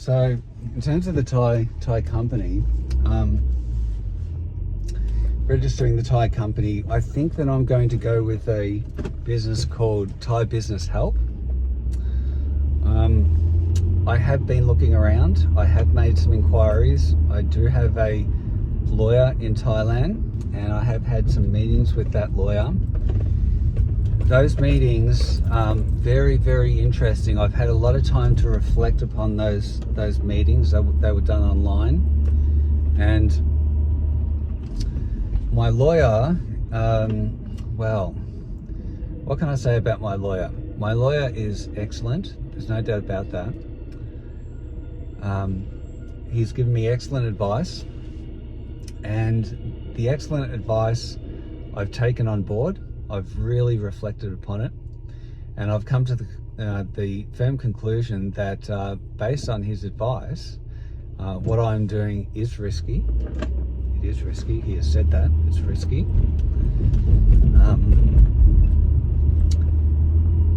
So, in terms of the Thai company, registering the Thai company, I think that I'm going to go with a business called Thai Business Help. I have been looking around. I have made some inquiries. I do have a lawyer in Thailand, and I have had some meetings with that lawyer. Those meetings, very, very interesting. I've had a lot of time to reflect upon those meetings. They were done online, and my lawyer, well, what can I say about my lawyer? My lawyer is excellent. There's no doubt about that. He's given me excellent advice, and the excellent advice I've taken on board. I've really reflected upon it, and I've come to the firm conclusion that based on his advice, what I'm doing is risky. It is risky. He has said that it's risky.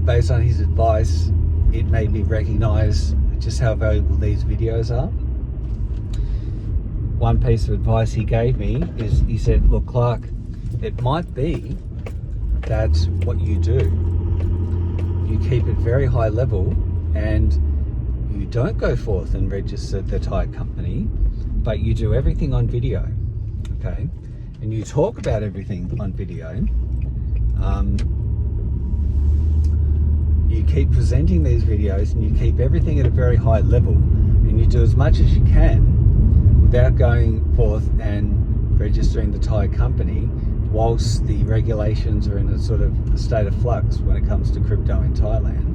Based on his advice, it made me recognize just how valuable these videos are. One piece of advice he gave me is, he said, look, Clark, it might be that what you do, you keep it very high level and you don't go forth and register the Thai company, but you do everything on video, okay? And you talk about everything on video. You keep presenting these videos and you keep everything at a very high level, and you do as much as you can without going forth and registering the Thai company, whilst the regulations are in a sort of state of flux when it comes to crypto in Thailand.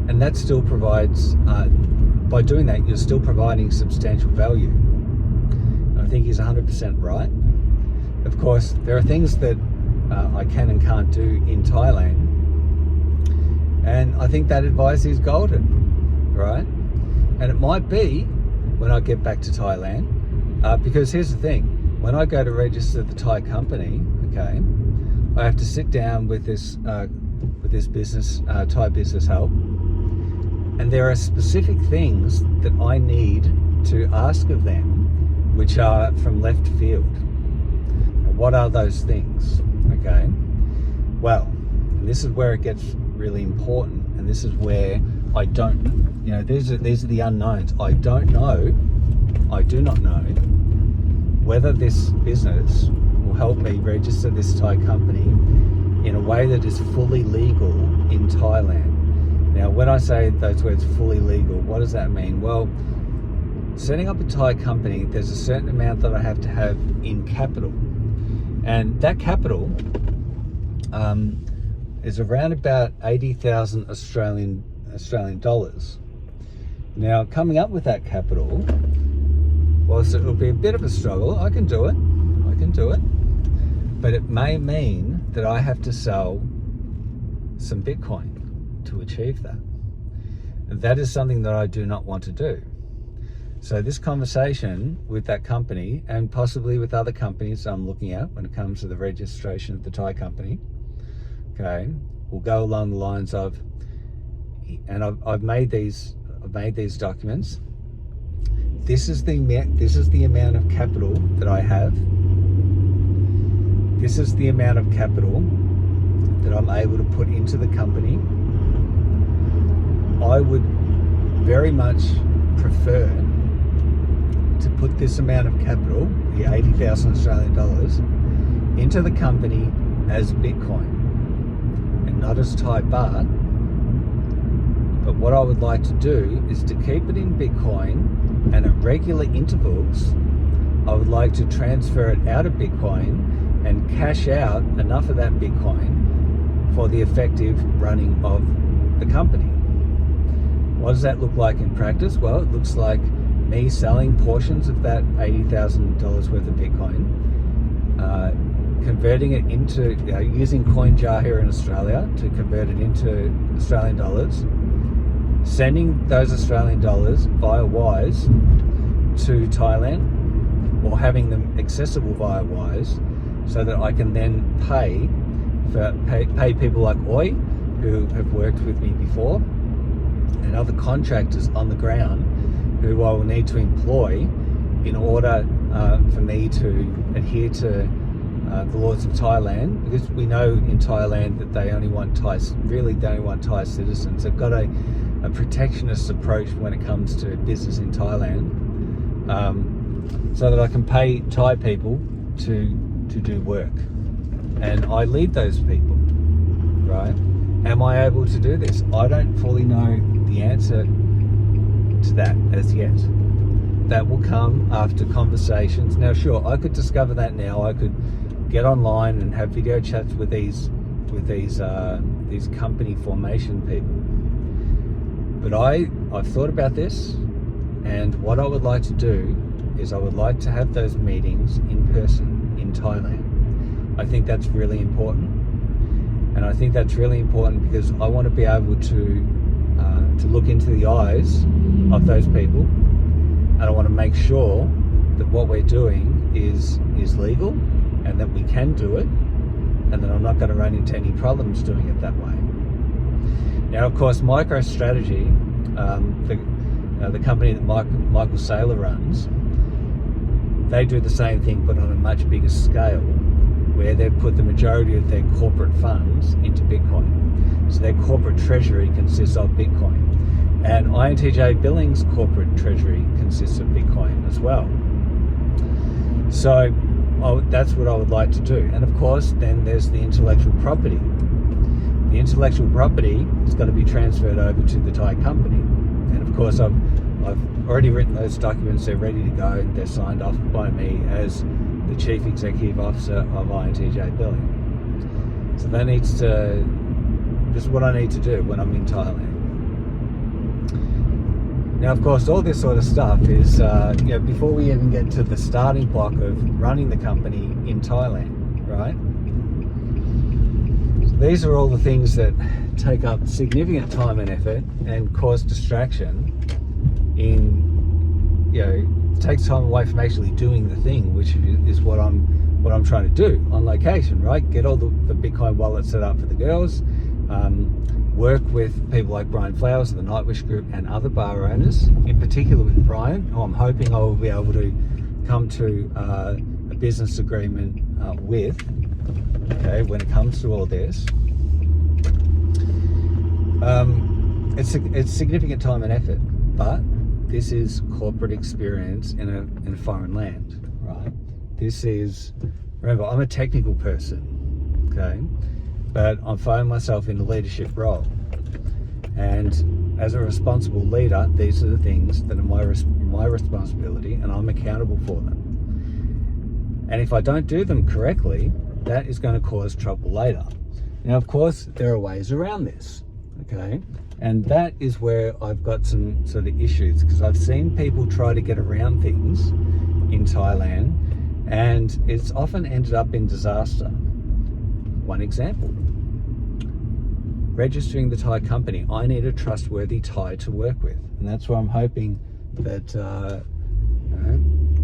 And that still provides, by doing that, you're still providing substantial value. And I think he's 100% right. Of course, there are things that I can and can't do in Thailand, and I think that advice is golden, right? And it might be when I get back to Thailand, because here's the thing. When I go to register the Thai company, okay, I have to sit down with this business, Thai Business Help, and there are specific things that I need to ask of them, which are from left field. What are those things? Okay, well, and this is where it gets really important, and this is where I don't, you know, these are the unknowns. I do not know whether this business will help me register this Thai company in a way that is fully legal in Thailand. Now, when I say those words, fully legal, what does that mean? Well, setting up a Thai company, there's a certain amount that I have to have in capital. And that capital is around about 80,000 Australian dollars. Now, coming up with that capital, whilst it'll be a bit of a struggle, I can do it, but it may mean that I have to sell some Bitcoin to achieve that. And that is something that I do not want to do. So this conversation with that company, and possibly with other companies I'm looking at when it comes to the registration of the Thai company, okay, will go along the lines of, and I've made these documents. This is the amount of capital that I have. This is the amount of capital that I'm able to put into the company. I would very much prefer to put this amount of capital, the 80,000 Australian dollars, into the company as Bitcoin and not as Thai baht. But what I would like to do is to keep it in Bitcoin, and at regular intervals, I would like to transfer it out of Bitcoin and cash out enough of that Bitcoin for the effective running of the company. What does that look like in practice? Well, it looks like me selling portions of that $80,000 worth of Bitcoin, converting it into, using CoinJar here in Australia to convert it into Australian dollars, sending those Australian dollars via Wise to Thailand, or having them accessible via Wise, so that I can then pay people like Oi, who have worked with me before, and other contractors on the ground who I will need to employ in order for me to adhere to the laws of Thailand, because we know in Thailand that they only want Thai citizens. They've got a protectionist approach when it comes to business in Thailand, so that I can pay Thai people to do work, and I lead those people, right? Am I able to do this? I don't fully know the answer to that as yet. That will come after conversations. Now, sure, I could discover that now. I could get online and have video chats with these company formation people. But I've thought about this, and what I would like to do is I would like to have those meetings in person in Thailand. I think that's really important, and I think that's really important because I want to be able to look into the eyes of those people, and I want to make sure that what we're doing is legal, and that we can do it, and that I'm not going to run into any problems doing it that way. Now, of course, MicroStrategy, the company that Michael Saylor runs, they do the same thing but on a much bigger scale, where they've put the majority of their corporate funds into Bitcoin. So their corporate treasury consists of Bitcoin. And INTJ Billing's corporate treasury consists of Bitcoin as well. So that's what I would like to do. And of course, then there's the intellectual property. The intellectual property has got to be transferred over to the Thai company. And of course, I've already written those documents. They're ready to go. They're signed off by me as the Chief Executive Officer of INTJ Billing. So this is what I need to do when I'm in Thailand. Now, of course, all this sort of stuff is, before we even get to the starting block of running the company in Thailand, right? So these are all the things that take up significant time and effort and cause distraction takes time away from actually doing the thing, which is what I'm trying to do on location, right? Get all the Bitcoin wallets set up for the girls, work with people like Brian Flowers of the Nightwish Group and other bar owners, in particular with Brian, who I'm hoping I will be able to come to a business agreement with, okay, when it comes to all this. It's significant time and effort, but this is corporate experience in a foreign land, right? Remember, I'm a technical person, okay? But I'm finding myself in a leadership role. And as a responsible leader, these are the things that are my responsibility, and I'm accountable for them. And if I don't do them correctly, that is going to cause trouble later. Now, of course, there are ways around this, okay? And that is where I've got some sort of issues, because I've seen people try to get around things in Thailand, and it's often ended up in disaster. One example, registering the Thai company. I need a trustworthy Thai to work with, and that's why I'm hoping that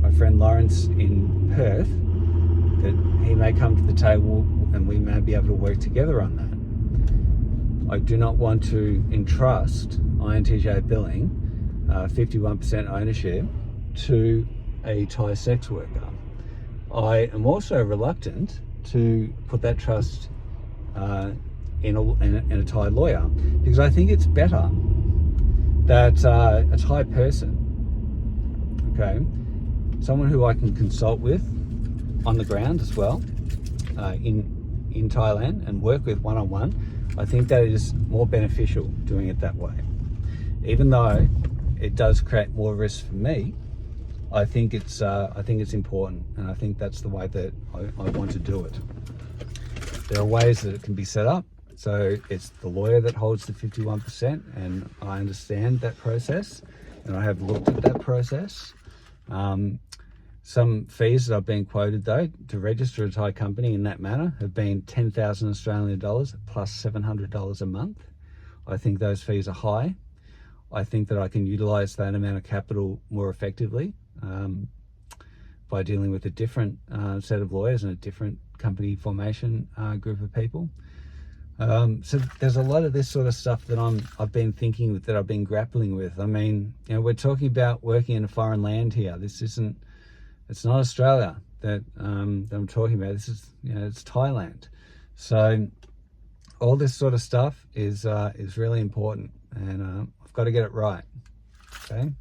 my friend Lawrence in Perth, that he may come to the table and we may be able to work together on that. I do not want to entrust INTJ Billing 51% ownership to a Thai sex worker. I am also reluctant to put that trust in a Thai lawyer, because I think it's better that a Thai person, okay, someone who I can consult with on the ground as well in Thailand and work with one-on-one, I think that is more beneficial doing it that way. Even though it does create more risk for me, I think it's important, and I think that's the way that I want to do it. There are ways that it can be set up. So it's the lawyer that holds the 51%, and I understand that process, and I have looked at that process. Some fees that I've been quoted, though, to register a Thai company in that manner have been 10,000 Australian dollars plus $700 a month. I think those fees are high. I think that I can utilize that amount of capital more effectively by dealing with a different set of lawyers and a different company formation group of people. So there's a lot of this sort of stuff that I've been thinking with, that I've been grappling with. I mean, you know, we're talking about working in a foreign land here. It's not Australia that I'm talking about. This is, you know, it's Thailand. So all this sort of stuff is really important, and I've got to get it right. Okay.